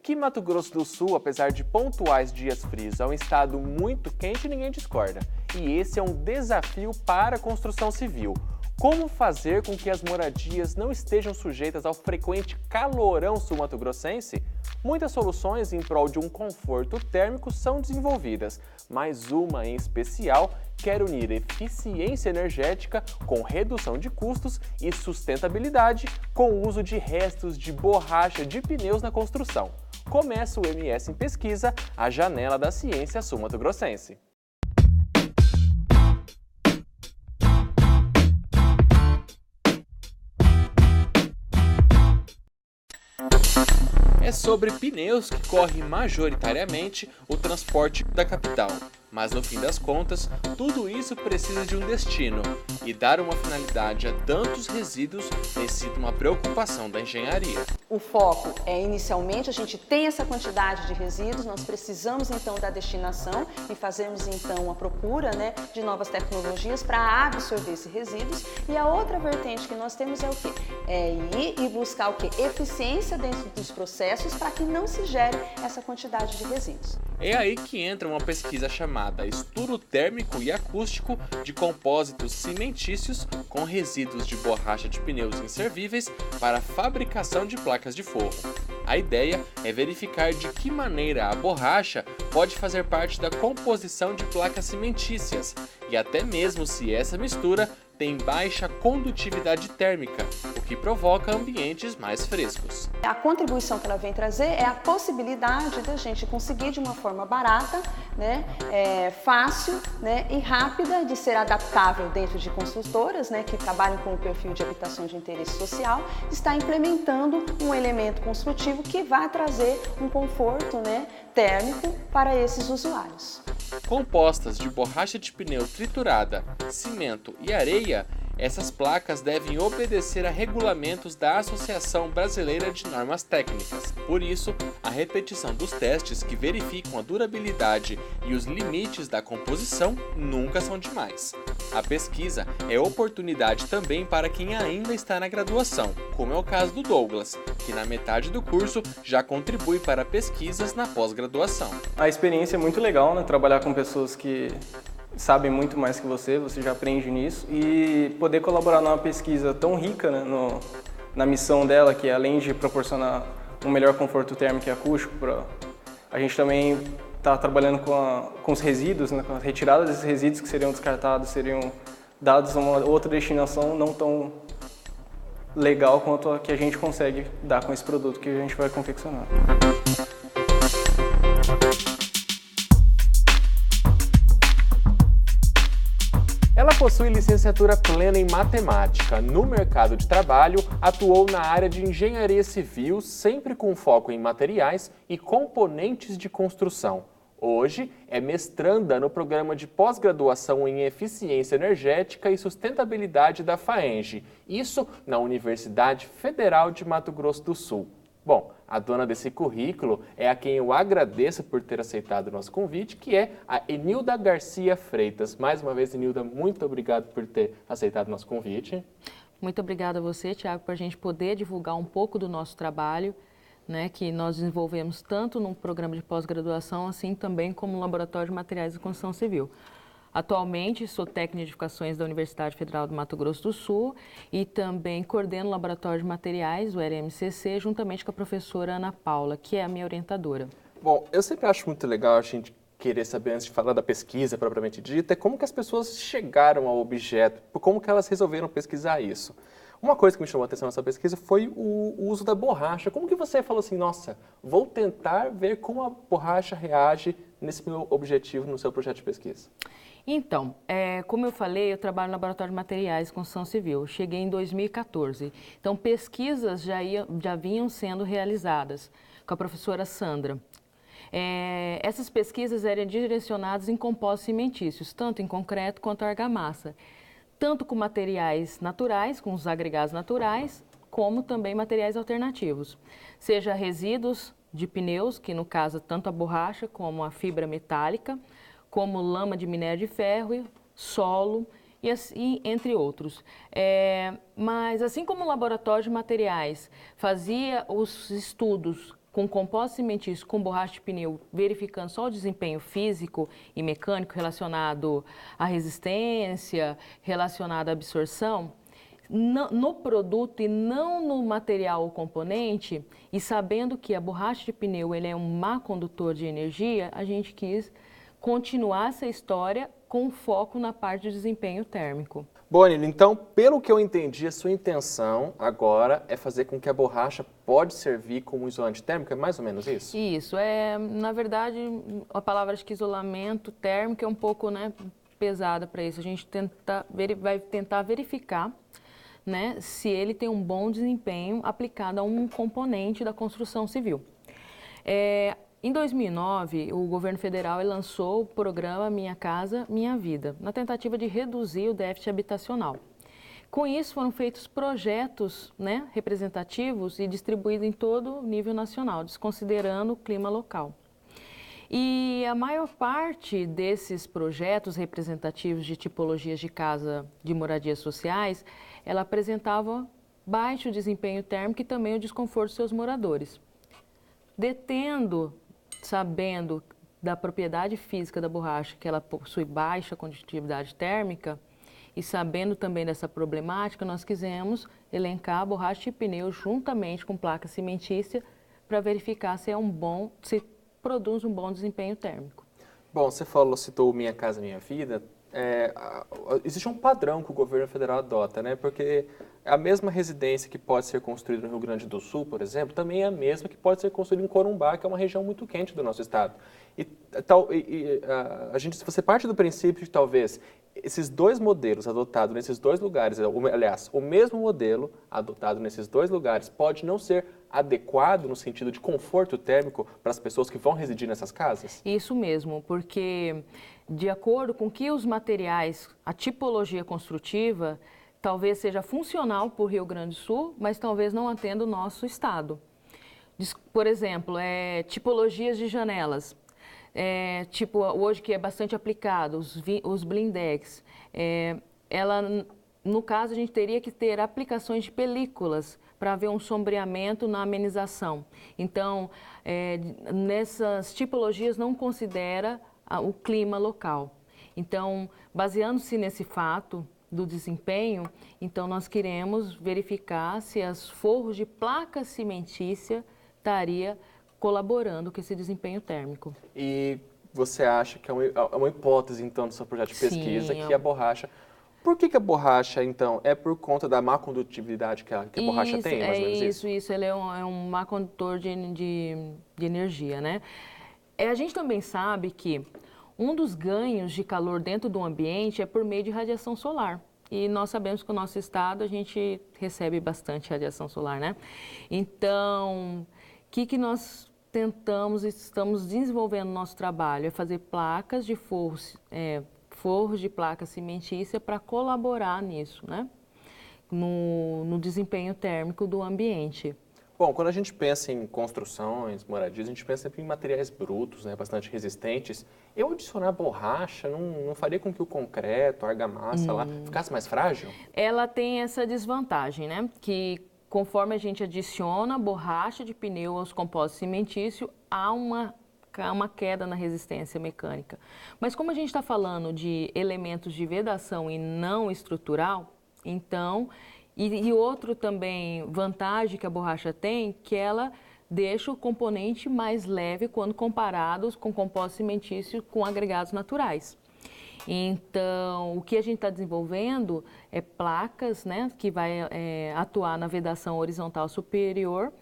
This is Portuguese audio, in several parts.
Que Mato Grosso do Sul, apesar de pontuais dias frios, é um estado muito quente e ninguém discorda. E esse é um desafio para a construção civil. Como fazer com que as moradias não estejam sujeitas ao frequente calorão sul-mato-grossense? Muitas soluções em prol de um conforto térmico são desenvolvidas, mas uma em especial quer unir eficiência energética com redução de custos e sustentabilidade com o uso de restos de borracha de pneus na construção. Começa o MS em Pesquisa, a janela da ciência sul-mato-grossense. É sobre pneus que corre majoritariamente o transporte da capital. Mas no fim das contas, tudo isso precisa de um destino, e dar uma finalidade a tantos resíduos tem sido uma preocupação da engenharia. O foco é, inicialmente, a gente tem essa quantidade de resíduos, nós precisamos então da destinação e fazermos então a procura, de novas tecnologias para absorver esses resíduos. E a outra vertente que nós temos é o quê? É ir e buscar o quê? Eficiência dentro dos processos para que não se gere essa quantidade de resíduos. É aí que entra uma pesquisa chamada Estudo Térmico e Acústico de Compósitos Cimentícios com resíduos de borracha de pneus inservíveis para a fabricação de placas de forro. A ideia é verificar de que maneira a borracha pode fazer parte da composição de placas cimentícias e até mesmo se essa mistura tem baixa condutividade térmica, o que provoca ambientes mais frescos. A contribuição que ela vem trazer é a possibilidade da gente conseguir de uma forma barata, fácil e rápida de ser adaptável dentro de construtoras que trabalham com o perfil de habitação de interesse social, está implementando um elemento construtivo que vai trazer um conforto térmico para esses usuários. Compostas de borracha de pneu triturada, cimento e areia, essas placas devem obedecer a regulamentos da Associação Brasileira de Normas Técnicas. Por isso, a repetição dos testes que verificam a durabilidade e os limites da composição nunca são demais. A pesquisa é oportunidade também para quem ainda está na graduação, como é o caso do Douglas, que na metade do curso já contribui para pesquisas na pós-graduação. A experiência é muito legal, trabalhar com pessoas que sabem muito mais que você já aprende nisso, e poder colaborar numa pesquisa tão rica na missão dela, que além de proporcionar um melhor conforto térmico e acústico, a gente também está trabalhando com os resíduos, com a retirada desses resíduos que seriam descartados, seriam dados a uma outra destinação não tão legal quanto a que a gente consegue dar com esse produto que a gente vai confeccionar. Ela possui licenciatura plena em matemática. No mercado de trabalho, atuou na área de engenharia civil, sempre com foco em materiais e componentes de construção. Hoje, é mestranda no programa de pós-graduação em eficiência energética e sustentabilidade da FAENGE, isso na Universidade Federal de Mato Grosso do Sul. Bom, a dona desse currículo é a quem eu agradeço por ter aceitado o nosso convite, que é a Enilda Garcia Freitas. Mais uma vez, Enilda, muito obrigado por ter aceitado o nosso convite. Muito obrigada a você, Tiago, por a gente poder divulgar um pouco do nosso trabalho, que nós desenvolvemos tanto no programa de pós-graduação, assim também como no Laboratório de Materiais de Construção Civil. Atualmente, sou técnica de edificações da Universidade Federal do Mato Grosso do Sul e também coordeno o Laboratório de Materiais, o LMCC, juntamente com a professora Ana Paula, que é a minha orientadora. Bom, eu sempre acho muito legal a gente querer saber, antes de falar da pesquisa propriamente dita, como que as pessoas chegaram ao objeto, como que elas resolveram pesquisar isso. Uma coisa que me chamou a atenção nessa pesquisa foi o uso da borracha. Como que você falou assim, nossa, vou tentar ver como a borracha reage nesse meu objetivo, no seu projeto de pesquisa? Então, como eu falei, eu trabalho no Laboratório de Materiais de Construção Civil. Eu cheguei em 2014. Então, pesquisas já vinham sendo realizadas com a professora Sandra. Essas pesquisas eram direcionadas em compostos cimentícios, tanto em concreto quanto argamassa. Tanto com materiais naturais, com os agregados naturais, como também materiais alternativos. Seja resíduos de pneus, que no caso tanto a borracha como a fibra metálica, como lama de minério de ferro, solo e assim, entre outros. Mas assim como o Laboratório de Materiais fazia os estudos com compostos cimentícios, com borracha de pneu, verificando só o desempenho físico e mecânico relacionado à resistência, relacionado à absorção, no produto e não no material ou componente, e sabendo que a borracha de pneu ele é um má condutor de energia, a gente quis continuar essa história com foco na parte de desempenho térmico. Bom, Anília, então, pelo que eu entendi, a sua intenção agora é fazer com que a borracha pode servir como isolante térmico, é mais ou menos isso? Isso, na verdade, a palavra de que isolamento térmico é um pouco, né, pesada para isso. A gente vai tentar verificar, né, se ele tem um bom desempenho aplicado a um componente da construção civil. Em 2009, o governo federal lançou o programa Minha Casa, Minha Vida, na tentativa de reduzir o déficit habitacional. Com isso, foram feitos projetos, né, representativos e distribuídos em todo o nível nacional, desconsiderando o clima local. E a maior parte desses projetos representativos de tipologias de casa de moradias sociais, ela apresentava baixo desempenho térmico e também o desconforto dos seus moradores. Sabendo da propriedade física da borracha, que ela possui baixa condutividade térmica, e sabendo também dessa problemática, nós quisemos elencar a borracha de pneu juntamente com placa cimentícia para verificar se produz um bom desempenho térmico. Bom, você citou Minha Casa Minha Vida. Existe um padrão que o governo federal adota, né? Porque a mesma residência que pode ser construída no Rio Grande do Sul, por exemplo, também é a mesma que pode ser construída em Corumbá, que é uma região muito quente do nosso estado. Se você parte do princípio de talvez esses dois modelos adotados nesses dois lugares, aliás, o mesmo modelo adotado nesses dois lugares pode não ser adequado no sentido de conforto térmico para as pessoas que vão residir nessas casas? Isso mesmo, porque de acordo com que os materiais, a tipologia construtiva, talvez seja funcional para o Rio Grande do Sul, mas talvez não atenda o nosso estado. Por exemplo, tipologias de janelas. Hoje que é bastante aplicado, os blindex. No caso, a gente teria que ter aplicações de películas para haver um sombreamento na amenização. Então, nessas tipologias não considera o clima local. Então, baseando-se nesse fato do desempenho, então nós queremos verificar se as forros de placa cimentícia estaria colaborando com esse desempenho térmico. E você acha que é uma hipótese, então, do seu projeto de pesquisa, que a borracha... Por que a borracha, então, é por conta da má condutividade que a borracha tem, mais ou menos isso? Isso, ele é um má condutor de energia, né? A gente também sabe que um dos ganhos de calor dentro do ambiente é por meio de radiação solar. E nós sabemos que no nosso estado a gente recebe bastante radiação solar, né? Então, o que nós tentamos e estamos desenvolvendo no nosso trabalho é fazer placas de forros de placa cimentícia para colaborar nisso, né? No desempenho térmico do ambiente. Bom, quando a gente pensa em construções, moradias, a gente pensa sempre em materiais brutos, né, bastante resistentes. Eu adicionar borracha não faria com que o concreto, a argamassa lá, ficasse mais frágil? Ela tem essa desvantagem, né? Que conforme a gente adiciona borracha de pneu aos compostos cimentícios, há uma queda na resistência mecânica. Mas como a gente está falando de elementos de vedação e não estrutural, então... E outro também vantagem que a borracha tem, que ela deixa o componente mais leve quando comparados com compostos cimentícios com agregados naturais. Então, o que a gente está desenvolvendo é placas, né, que vai atuar na vedação horizontal superior,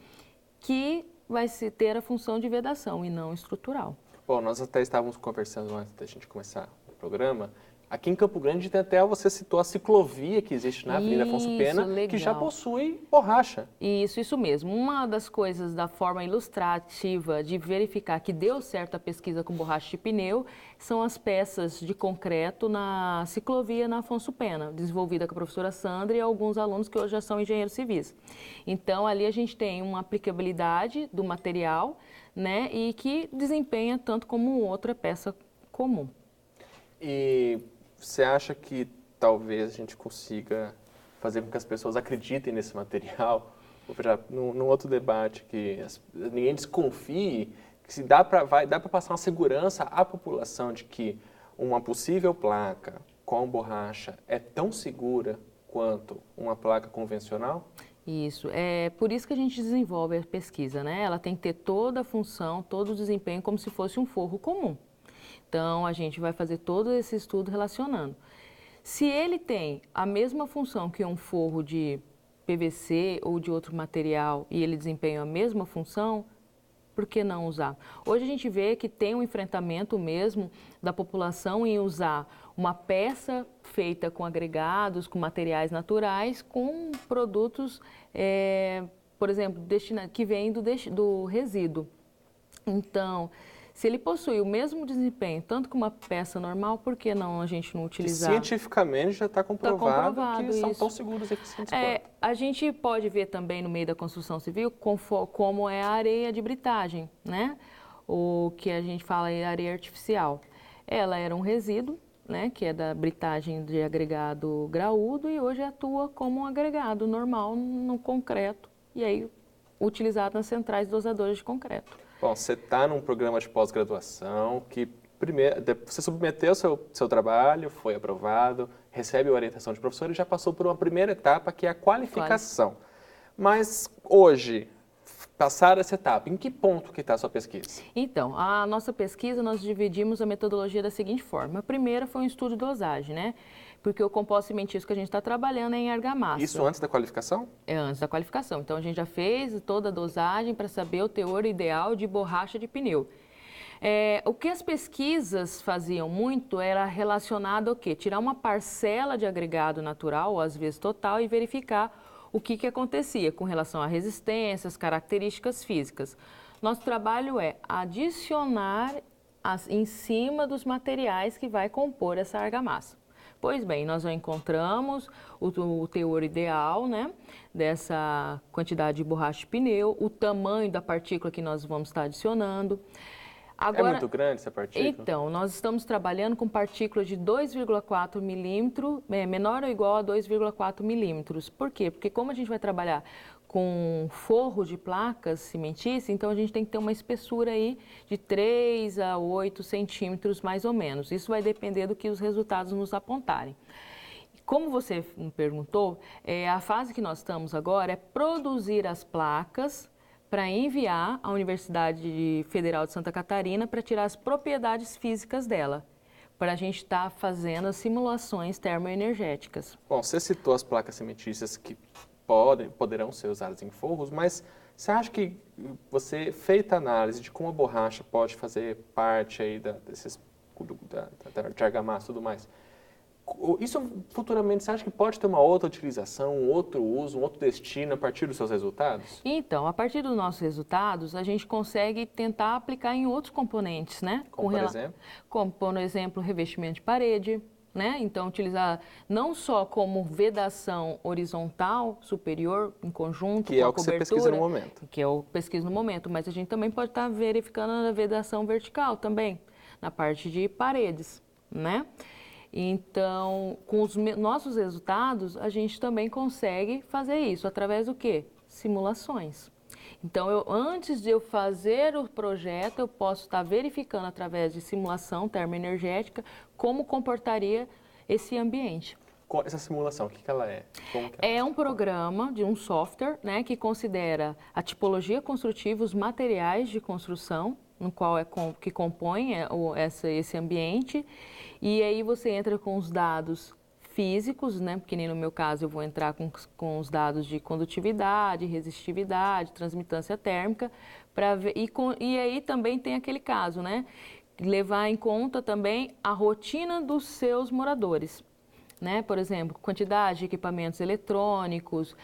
que vai ter a função de vedação e não estrutural. Bom, nós até estávamos conversando antes da gente começar o programa. Aqui em Campo Grande tem até, você citou a ciclovia que existe na Avenida Afonso Pena, que já possui borracha. Isso mesmo. Uma das coisas da forma ilustrativa de verificar que deu certo a pesquisa com borracha de pneu são as peças de concreto na ciclovia na Afonso Pena, desenvolvida com a professora Sandra e alguns alunos que hoje já são engenheiros civis. Então, ali a gente tem uma aplicabilidade do material, né, e que desempenha tanto como outra peça comum. E você acha que talvez a gente consiga fazer com que as pessoas acreditem nesse material, num outro debate que ninguém desconfie, que se dá para passar uma segurança à população de que uma possível placa com borracha é tão segura quanto uma placa convencional? Isso, é por isso que a gente desenvolve a pesquisa, né? Ela tem que ter toda a função, todo o desempenho como se fosse um forro comum. Então, a gente vai fazer todo esse estudo relacionando. Se ele tem a mesma função que um forro de PVC ou de outro material e ele desempenha a mesma função, por que não usar? Hoje a gente vê que tem um enfrentamento mesmo da população em usar uma peça feita com agregados, com materiais naturais, com produtos, por exemplo, que vêm do resíduo. Então, se ele possui o mesmo desempenho, tanto que uma peça normal, por que não a gente não utilizar? Cientificamente já está comprovado que isso. são tão seguros e eficientes quanto. A gente pode ver também no meio da construção civil como é a areia de britagem, né? O que a gente fala é areia artificial. Ela era um resíduo, né, que é da britagem de agregado graúdo e hoje atua como um agregado normal no concreto e aí utilizado nas centrais dosadoras de concreto. Bom, você está num programa de pós-graduação que primeiro, você submeteu o seu trabalho, foi aprovado, recebe a orientação de professor e já passou por uma primeira etapa que é a qualificação. Mas hoje, passar essa etapa, em que ponto que está a sua pesquisa? Então, a nossa pesquisa, nós dividimos a metodologia da seguinte forma. A primeira foi um estudo de dosagem, né? Porque o composto cimentício que a gente está trabalhando é em argamassa. Isso antes da qualificação? É antes da qualificação. Então, a gente já fez toda a dosagem para saber o teor ideal de borracha de pneu. O que as pesquisas faziam muito era relacionado ao quê? Tirar uma parcela de agregado natural, ou às vezes total, e verificar o que acontecia com relação à resistência, às características físicas. Nosso trabalho é adicionar em cima dos materiais que vai compor essa argamassa. Pois bem, nós já encontramos o teor ideal, né, dessa quantidade de borracha de pneu, o tamanho da partícula que nós vamos estar adicionando. Agora, é muito grande essa partícula? Então, nós estamos trabalhando com partículas de 2,4 milímetros, menor ou igual a 2,4 milímetros. Por quê? Porque como a gente vai trabalhar com forro de placas cimentícias, então a gente tem que ter uma espessura aí de 3 a 8 centímetros mais ou menos. Isso vai depender do que os resultados nos apontarem. Como você me perguntou, a fase que nós estamos agora é produzir as placas para enviar à Universidade Federal de Santa Catarina para tirar as propriedades físicas dela, para a gente estar fazendo as simulações termoenergéticas. Bom, você citou as placas cimentícias que poderão ser usadas em forros, mas você acha que você, feita a análise de como a borracha pode fazer parte aí da argamassa e tudo mais, isso futuramente você acha que pode ter uma outra utilização, um outro uso, um outro destino a partir dos seus resultados? Então, a partir dos nossos resultados, a gente consegue tentar aplicar em outros componentes, né? Como por exemplo? Como, por exemplo, revestimento de parede, né? Então, utilizar não só como vedação horizontal superior, em conjunto com a cobertura. Que é o que você pesquisa no momento. Que é o que pesquiso no momento, mas a gente também pode estar verificando a vedação vertical também, na parte de paredes, né? Então, com os nossos resultados, a gente também consegue fazer isso através do quê? Simulações. Então, antes de eu fazer o projeto, eu posso estar verificando através de simulação termoenergética como comportaria esse ambiente. Essa simulação, o que ela é? É um programa de um software, né, que considera a tipologia construtiva, os materiais de construção, no qual que compõe esse ambiente, e aí você entra com os dados físicos, né, porque nem no meu caso eu vou entrar com os dados de condutividade, resistividade, transmitância térmica, para ver, e aí também tem aquele caso, né, levar em conta também a rotina dos seus moradores. Né? Por exemplo, quantidade de equipamentos eletrônicos,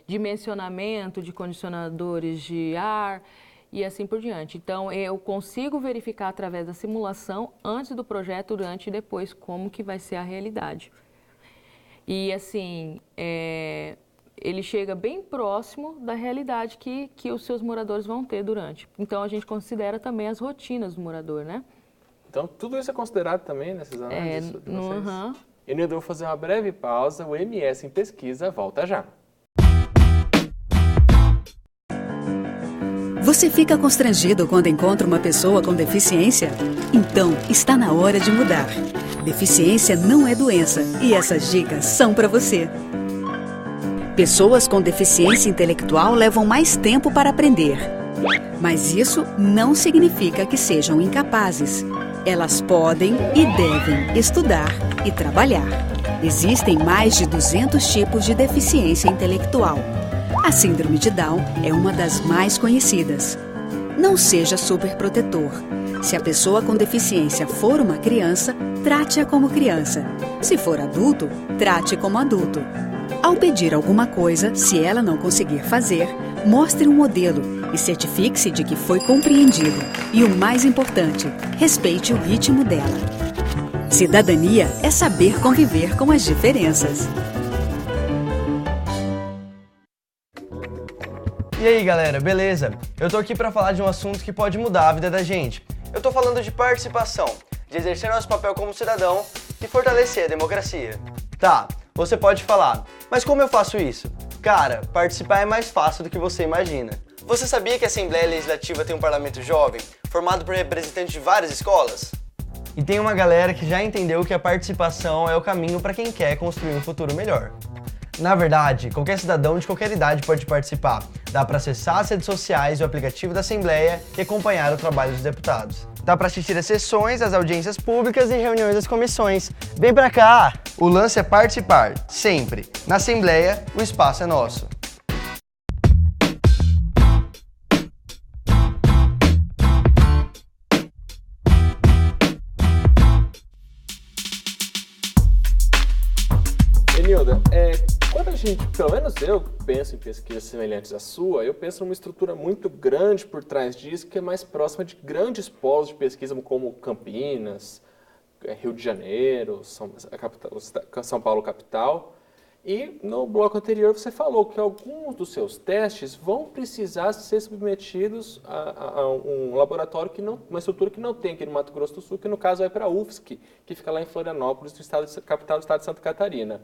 dimensionamento de condicionadores de ar e assim por diante. Então, eu consigo verificar através da simulação, antes do projeto, durante e depois, como que vai ser a realidade. E assim, ele chega bem próximo da realidade que os seus moradores vão ter durante. Então, a gente considera também as rotinas do morador, né? Então, tudo isso é considerado também nessas análises de vocês? Eu vou fazer uma breve pausa, o MS em Pesquisa volta já. Você fica constrangido quando encontra uma pessoa com deficiência? Então, está na hora de mudar. Deficiência não é doença e essas dicas são para você. Pessoas com deficiência intelectual levam mais tempo para aprender. Mas isso não significa que sejam incapazes. Elas podem e devem estudar e trabalhar. Existem mais de 200 tipos de deficiência intelectual. A síndrome de Down é uma das mais conhecidas. Não seja superprotetor. Se a pessoa com deficiência for uma criança, trate-a como criança. Se for adulto, trate como adulto. Ao pedir alguma coisa, se ela não conseguir fazer, mostre um modelo e certifique-se de que foi compreendido. E o mais importante, respeite o ritmo dela. Cidadania é saber conviver com as diferenças. E aí galera, beleza? Eu tô aqui pra falar de um assunto que pode mudar a vida da gente. Eu tô falando de participação, de exercer nosso papel como cidadão e fortalecer a democracia. Tá, você pode falar, mas como eu faço isso? Cara, participar é mais fácil do que você imagina. Você sabia que a Assembleia Legislativa tem um parlamento jovem, formado por representantes de várias escolas? E tem uma galera que já entendeu que a participação é o caminho para quem quer construir um futuro melhor. Na verdade, qualquer cidadão de qualquer idade pode participar. Dá para acessar as redes sociais e o aplicativo da Assembleia e acompanhar o trabalho dos deputados. Dá para assistir às sessões, às audiências públicas e reuniões das comissões. Vem pra cá! O lance é participar, sempre. Na Assembleia, o espaço é nosso. Enilda, quando a gente, pelo menos eu penso em pesquisas semelhantes à sua, eu penso numa estrutura muito grande por trás disso, que é mais próxima de grandes polos de pesquisa como Campinas, Rio de Janeiro, São Paulo capital. E no bloco anterior você falou que alguns dos seus testes vão precisar ser submetidos a um laboratório, uma estrutura que não tem aqui no Mato Grosso do Sul, que no caso vai para a UFSC, que fica lá em Florianópolis, capital do estado de Santa Catarina.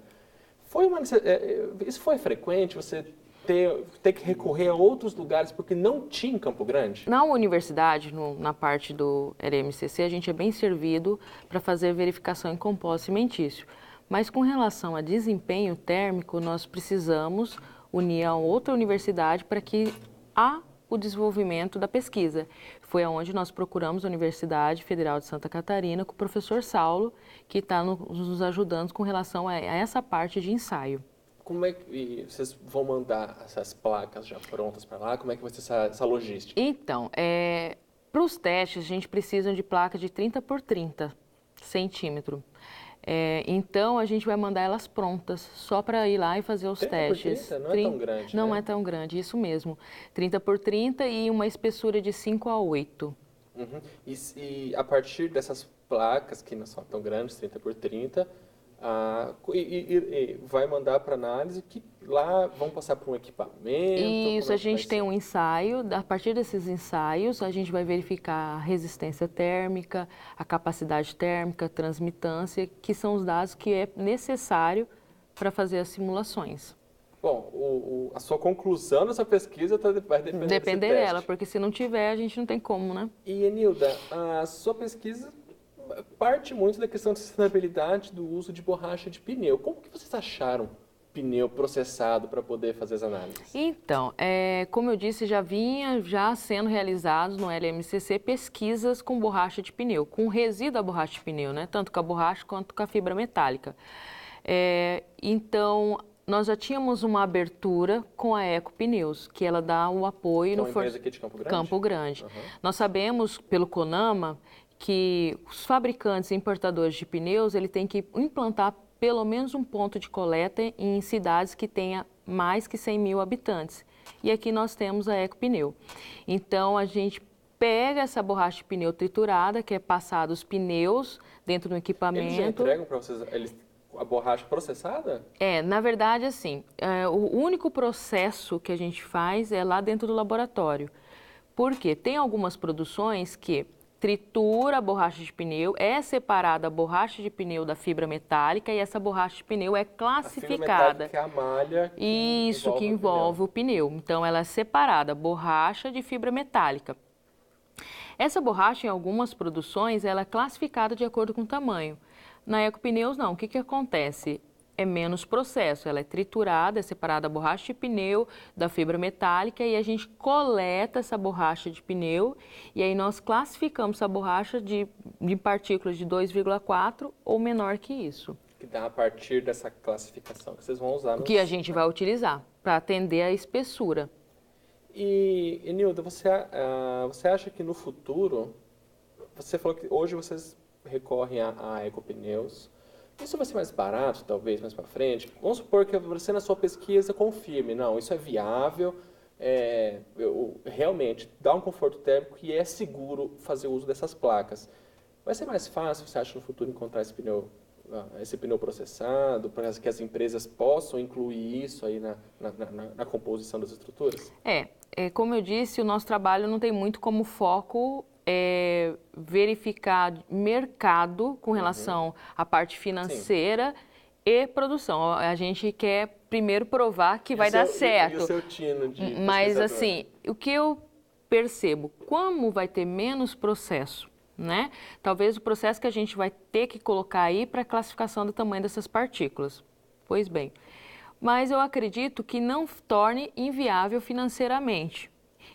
Isso foi frequente, você ter que recorrer a outros lugares porque não tinha em Campo Grande? Na universidade, na parte do LMCC, a gente é bem servido para fazer verificação em compósito cimentício. Mas com relação a desempenho térmico, nós precisamos unir a outra universidade para que há o desenvolvimento da pesquisa. Foi onde nós procuramos a Universidade Federal de Santa Catarina com o professor Saulo, que está nos ajudando com relação a essa parte de ensaio. Como é que vocês vão mandar essas placas já prontas para lá? Como é que vai ser essa logística? Então, para os testes, a gente precisa de placa de 30 por 30 centímetros. Então, a gente vai mandar elas prontas, só para ir lá e fazer os 30 testes. Por 30? Não é tão grande, Não né? é tão grande, isso mesmo. 30 por 30 e uma espessura de 5 a 8. Uhum. E a partir dessas placas, que não são tão grandes, 30 por 30, vai mandar para análise, que lá vão passar por um equipamento? Isso, a gente tem um ensaio, a partir desses ensaios a gente vai verificar a resistência térmica, a capacidade térmica, a transmitância, que são os dados que é necessário para fazer as simulações. Bom, a sua conclusão dessa pesquisa vai depender dela, porque se não tiver, a gente não tem como, né? E, Enilda, a sua pesquisa parte muito da questão de sustentabilidade do uso de borracha de pneu. Como que vocês acharam pneu processado para poder fazer as análises? Então, como eu disse, já sendo realizados no LMCC pesquisas com borracha de pneu, com resíduo da borracha de pneu, né? Tanto com a borracha quanto com a fibra metálica. Então, nós já tínhamos uma abertura com a Eco Pneus, que ela dá o apoio no empresa aqui de Campo Grande? Campo Grande. Uhum. Nós sabemos, pelo CONAMA, que os fabricantes e importadores de pneus, ele tem que implantar pelo menos um ponto de coleta em cidades que tenha mais que 100 mil habitantes. E aqui nós temos a Eco Pneu. Então, a gente pega essa borracha de pneu triturada, que é passado os pneus dentro do equipamento. Eles já entregam para vocês a borracha processada? Na verdade, assim, o único processo que a gente faz é lá dentro do laboratório. Por quê? Tem algumas produções que tritura a borracha de pneu, é separada a borracha de pneu da fibra metálica e essa borracha de pneu é classificada. A fibra metálica é a malha que envolve o pneu. Então, ela é separada, borracha de fibra metálica. Essa borracha, em algumas produções, ela é classificada de acordo com o tamanho. Na Ecopneus, não. O que acontece? É menos processo. Ela é triturada, é separada a borracha de pneu da fibra metálica e a gente coleta essa borracha de pneu e aí nós classificamos essa borracha de partículas de 2,4 ou menor que isso. Que dá a partir dessa classificação que vocês vão usar. Que a gente vai utilizar para atender a espessura. E Nilda, você acha que no futuro, você falou que hoje vocês recorrem a Ecopneus, isso vai ser mais barato, talvez, mais para frente? Vamos supor que você na sua pesquisa confirme, não, isso é viável, realmente dá um conforto térmico e é seguro fazer uso dessas placas. Vai ser mais fácil, você acha, no futuro encontrar esse pneu processado, para que as empresas possam incluir isso aí na composição das estruturas? Como eu disse, o nosso trabalho não tem muito como foco verificar mercado com relação à parte financeira e produção. A gente quer primeiro provar que vai dar certo. E o seu tino de Mas assim, o que eu percebo, como vai ter menos processo, né? Talvez o processo que a gente vai ter que colocar aí para a classificação do tamanho dessas partículas. Pois bem, mas eu acredito que não torne inviável financeiramente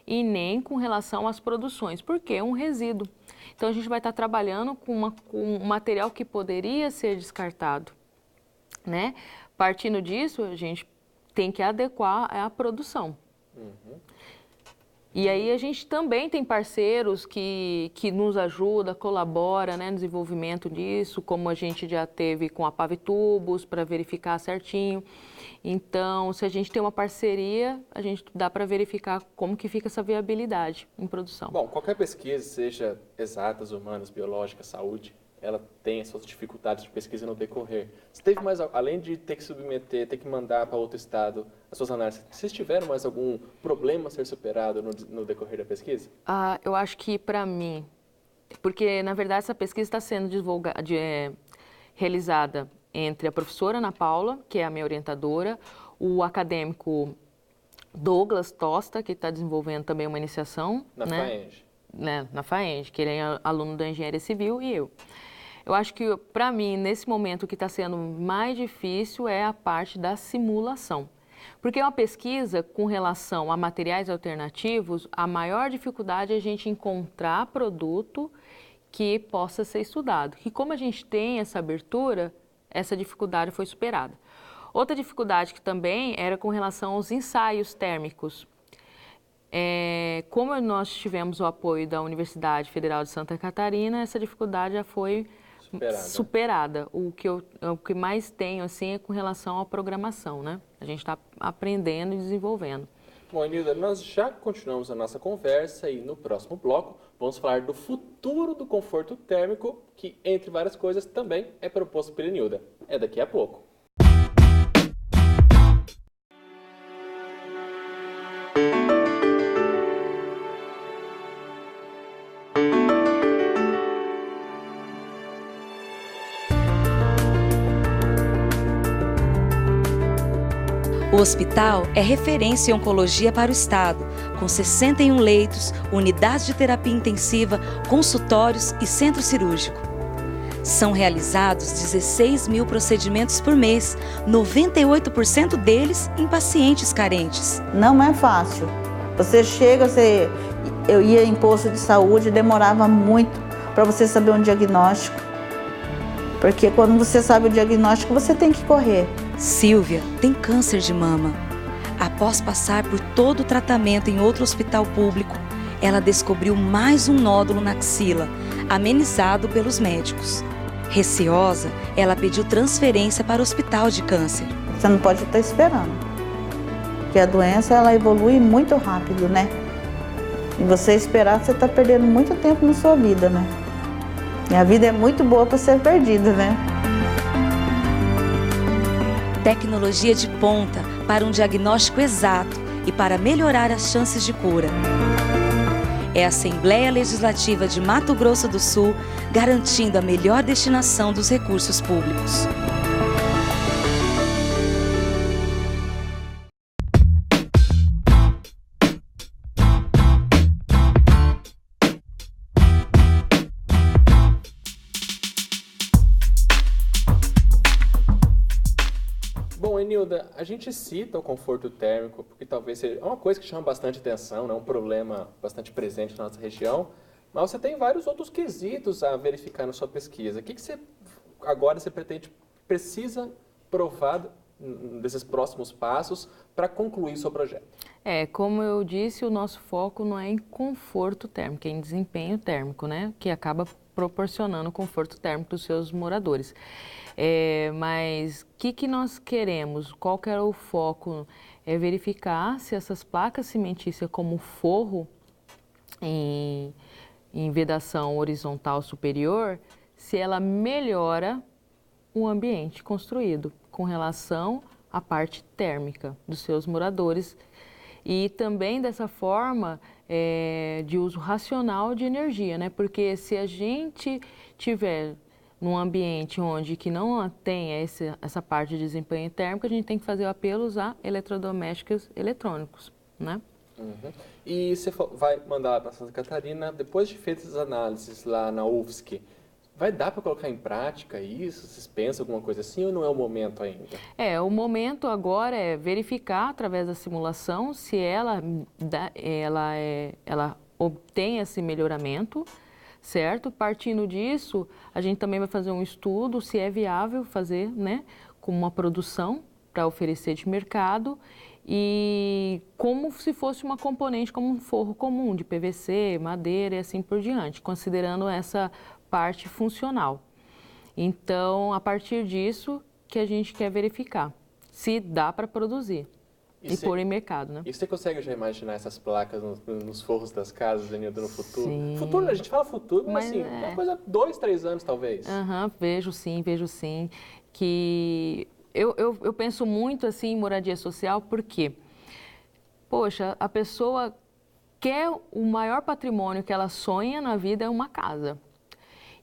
e nem com relação às produções, porque é um resíduo. Então a gente vai estar trabalhando com um material que poderia ser descartado, né? Partindo disso, a gente tem que adequar a produção. E aí a gente também tem parceiros que nos ajudam, colaboram, né, no desenvolvimento disso, como a gente já teve com a Pavitubos para verificar certinho. Então, se a gente tem uma parceria, a gente dá para verificar como que fica essa viabilidade em produção. Bom, qualquer pesquisa, seja exatas, humanas, biológicas, saúde, ela tem as suas dificuldades de pesquisa no decorrer. Você teve mais, além de ter que submeter, ter que mandar para outro estado as suas análises, vocês tiveram mais algum problema a ser superado no decorrer da pesquisa? Eu acho que para mim, porque na verdade essa pesquisa está sendo realizada entre a professora Ana Paula, que é a minha orientadora, o acadêmico Douglas Tosta, que está desenvolvendo também uma iniciação. Na FAENG. Na FAENG, que ele é aluno da Engenharia Civil, e eu. Eu acho que, para mim, nesse momento, o que está sendo mais difícil é a parte da simulação. Porque uma pesquisa com relação a materiais alternativos, a maior dificuldade é a gente encontrar produto que possa ser estudado. E como a gente tem essa abertura, essa dificuldade foi superada. Outra dificuldade que também era com relação aos ensaios térmicos. Como nós tivemos o apoio da Universidade Federal de Santa Catarina, essa dificuldade já foi superada. O que mais tenho assim, é com relação à programação, né? A gente está aprendendo e desenvolvendo. Bom, Nilda, nós já continuamos a nossa conversa e no próximo bloco vamos falar do futuro do conforto térmico, que, entre várias coisas, também é proposto pela Nilda. É daqui a pouco. O hospital é referência em oncologia para o estado, com 61 leitos, unidades de terapia intensiva, consultórios e centro cirúrgico. São realizados 16 mil procedimentos por mês, 98% deles em pacientes carentes. Não é fácil. Você chega, eu ia em posto de saúde, demorava muito para você saber um diagnóstico. Porque quando você sabe o diagnóstico, você tem que correr. Silvia tem câncer de mama. Após passar por todo o tratamento em outro hospital público, ela descobriu mais um nódulo na axila, amenizado pelos médicos. Receosa, ela pediu transferência para o hospital de câncer. Você não pode estar esperando, porque a doença ela evolui muito rápido, né? E você esperar, você está perdendo muito tempo na sua vida, né? E a vida é muito boa para ser perdida, né? Tecnologia de ponta para um diagnóstico exato e para melhorar as chances de cura. é a Assembleia Legislativa de Mato Grosso do Sul, garantindo a melhor destinação dos recursos públicos. Bom, Enilda, a gente cita o conforto térmico porque talvez seja uma coisa que chama bastante atenção, né? Um problema bastante presente na nossa região, mas você tem vários outros quesitos a verificar na sua pesquisa. O que você agora precisa provar desses próximos passos para concluir seu projeto? Como eu disse, o nosso foco não é em conforto térmico, é em desempenho térmico, né? Que acaba proporcionando conforto térmico dos seus moradores. Mas o que nós queremos? Qual que era o foco? É verificar se essas placas cimentícias como forro em vedação horizontal superior, se ela melhora o ambiente construído com relação à parte térmica dos seus moradores e também dessa forma de uso racional de energia, né? Porque se a gente tiver num ambiente onde que não tem essa parte de desempenho térmico, a gente tem que fazer apelos a eletrodomésticos eletrônicos, né? Uhum. E você vai mandar lá para Santa Catarina, depois de feitas as análises lá na UFSC, vai dar para colocar em prática isso? Vocês pensam alguma coisa assim ou não é o momento ainda? O momento agora é verificar através da simulação se ela obtém esse melhoramento, certo? Partindo disso, a gente também vai fazer um estudo se é viável fazer, né, como uma produção para oferecer de mercado e como se fosse uma componente como um forro comum de PVC, madeira e assim por diante, considerando essa parte funcional. Então, a partir disso que a gente quer verificar se dá para produzir e pôr em mercado, né? E você consegue já imaginar essas placas nos forros das casas, Enilda, no futuro? Sim. Futuro, a gente fala futuro, mas assim, uma coisa 2, 3 anos talvez. Vejo sim. Que eu penso muito assim em moradia social porque, poxa, a pessoa quer o maior patrimônio que ela sonha na vida é uma casa.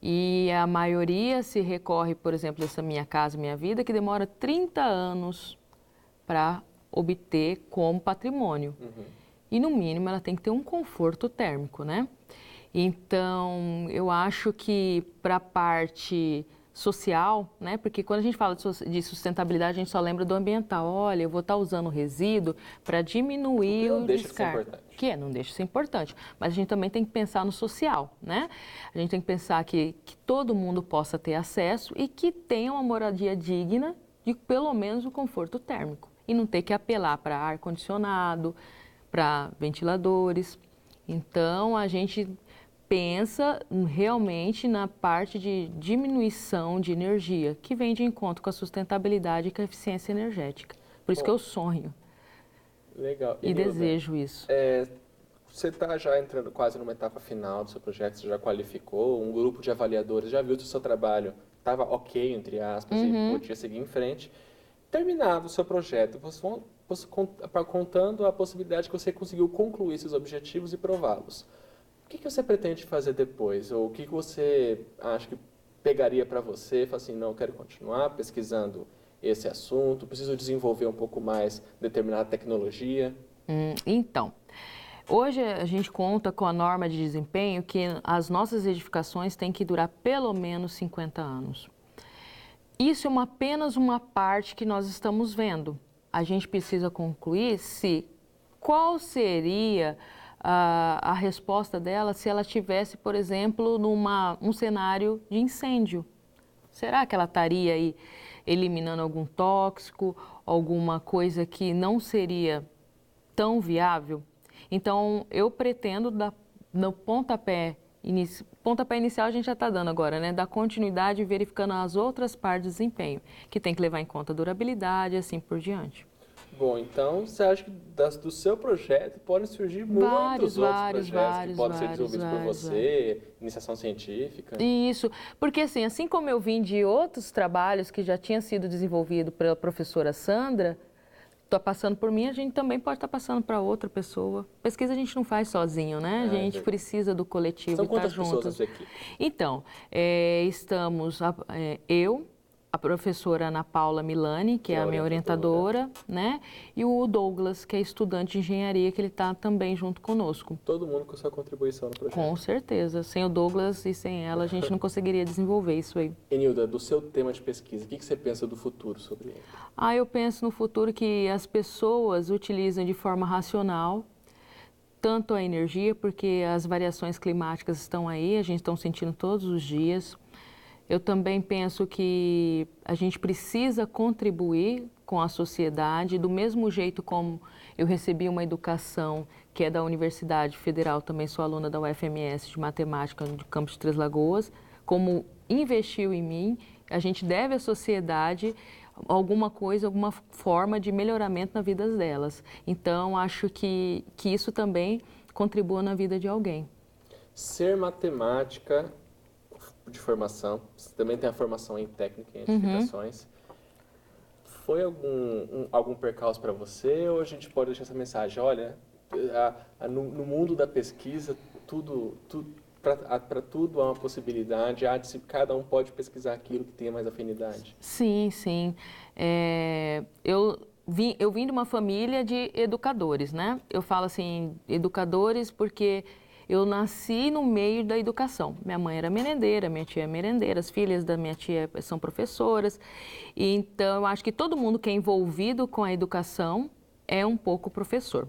E a maioria se recorre, por exemplo, essa Minha Casa Minha Vida, que demora 30 anos para obter como patrimônio. E no mínimo ela tem que ter um conforto térmico, né? Então, eu acho que para a parte social, né? Porque quando a gente fala de sustentabilidade, a gente só lembra do ambiental. Olha, eu vou estar usando resíduo para diminuir o descarte. Não deixa de ser importante. Mas a gente também tem que pensar no social, né? A gente tem que pensar que todo mundo possa ter acesso e que tenha uma moradia digna de pelo menos o conforto térmico. E não ter que apelar para ar-condicionado, para ventiladores. Então, a gente pensa realmente na parte de diminuição de energia, que vem de encontro com a sustentabilidade e com a eficiência energética. Por isso que eu sonho. Legal. E desejo isso. Você está já entrando quase numa etapa final do seu projeto, você já qualificou, um grupo de avaliadores já viu que o seu trabalho estava ok, entre aspas, e podia seguir em frente. Terminado o seu projeto, você contando a possibilidade que você conseguiu concluir seus objetivos e prová-los. O que você pretende fazer depois? Ou o que você acha que pegaria para você e fala assim, não, eu quero continuar pesquisando esse assunto, preciso desenvolver um pouco mais determinada tecnologia? Então, hoje a gente conta com a norma de desempenho que as nossas edificações têm que durar pelo menos 50 anos. Isso é apenas uma parte que nós estamos vendo. A gente precisa concluir qual seria a resposta dela se ela tivesse, por exemplo, num cenário de incêndio. Será que ela estaria aí eliminando algum tóxico, alguma coisa que não seria tão viável? Então, eu pretendo, no pontapé inicial a gente já está dando agora, né? Dar continuidade e verificando as outras partes de desempenho, que tem que levar em conta a durabilidade e assim por diante. Bom, então você acha que do seu projeto podem surgir muitos outros projetos que podem ser desenvolvidos por você, iniciação científica? Isso, porque assim como eu vim de outros trabalhos que já tinham sido desenvolvidos pela professora Sandra, está passando por mim, a gente também pode estar passando para outra pessoa. Pesquisa a gente não faz sozinho, né? A gente precisa do coletivo e estar juntos. São quantas pessoas na sua equipe? Então, estamos eu, a professora Ana Paula Milani, que é a minha orientadora, né? E o Douglas, que é estudante de engenharia, que ele está também junto conosco. Todo mundo com sua contribuição no projeto. Com certeza. Sem o Douglas e sem ela, a gente não conseguiria desenvolver isso aí. Enilda, do seu tema de pesquisa, o que você pensa do futuro sobre ele? Eu penso no futuro que as pessoas utilizam de forma racional tanto a energia, porque as variações climáticas estão aí, a gente está sentindo todos os dias. Eu também penso que a gente precisa contribuir com a sociedade, do mesmo jeito como eu recebi uma educação que é da Universidade Federal, também sou aluna da UFMS de Matemática do campus de Três Lagoas, como investiu em mim, a gente deve à sociedade alguma coisa, alguma forma de melhoramento na vida delas. Então, acho que isso também contribua na vida de alguém. Ser matemática de formação, você também tem a formação em técnica e edificações. Foi algum percalço para você ou a gente pode deixar essa mensagem? Olha, no mundo da pesquisa, para tudo há uma possibilidade, cada um pode pesquisar aquilo que tenha mais afinidade. Sim, sim. Eu vim de uma família de educadores, né? Eu falo assim, educadores porque eu nasci no meio da educação. Minha mãe era merendeira, minha tia é merendeira, as filhas da minha tia são professoras. Então, eu acho que todo mundo que é envolvido com a educação é um pouco professor.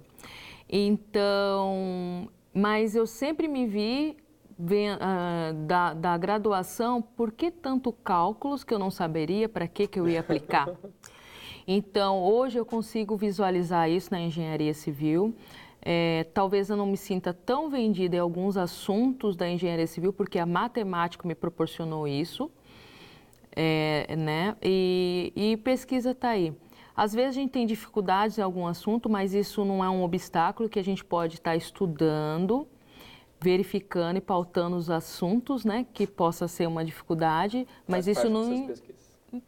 Então, mas eu sempre me vi da graduação, por que tanto cálculos que eu não saberia para que eu ia aplicar? Então, hoje eu consigo visualizar isso na engenharia civil. Talvez eu não me sinta tão vendida em alguns assuntos da engenharia civil, porque a matemática me proporcionou isso, né? E pesquisa está aí. Às vezes a gente tem dificuldades em algum assunto, mas isso não é um obstáculo que a gente pode estar estudando, verificando e pautando os assuntos, né? Que possa ser uma dificuldade, mas isso não...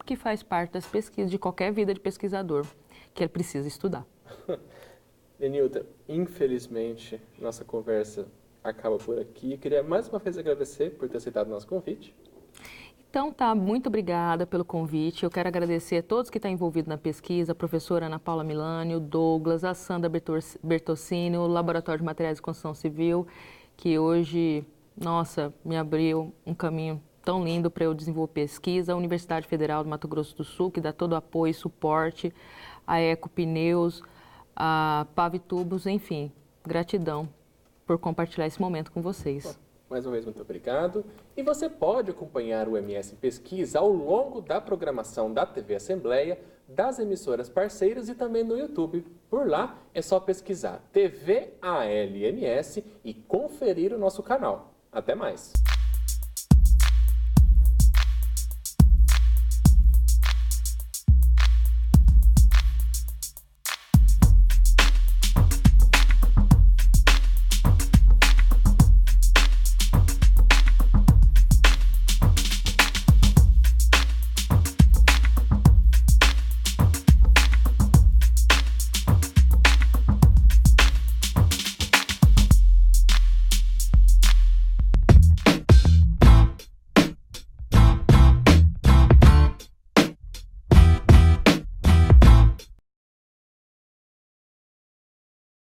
que faz parte das pesquisas, de qualquer vida de pesquisador, que ele precisa estudar. Enilda, infelizmente, nossa conversa acaba por aqui. Eu queria mais uma vez agradecer por ter aceitado o nosso convite. Então, muito obrigada pelo convite. Eu quero agradecer a todos que estão envolvidos na pesquisa, a professora Ana Paula Milani, o Douglas, a Sandra Bertocini, o Laboratório de Materiais de Construção Civil, que hoje, nossa, me abriu um caminho tão lindo para eu desenvolver pesquisa, a Universidade Federal do Mato Grosso do Sul, que dá todo o apoio e suporte, a Eco Pneus, a Pavitubos, enfim, gratidão por compartilhar esse momento com vocês. Mais uma vez, muito obrigado. E você pode acompanhar o MS Pesquisa ao longo da programação da TV Assembleia, das emissoras parceiras e também no YouTube. Por lá é só pesquisar TV ALMS e conferir o nosso canal. Até mais!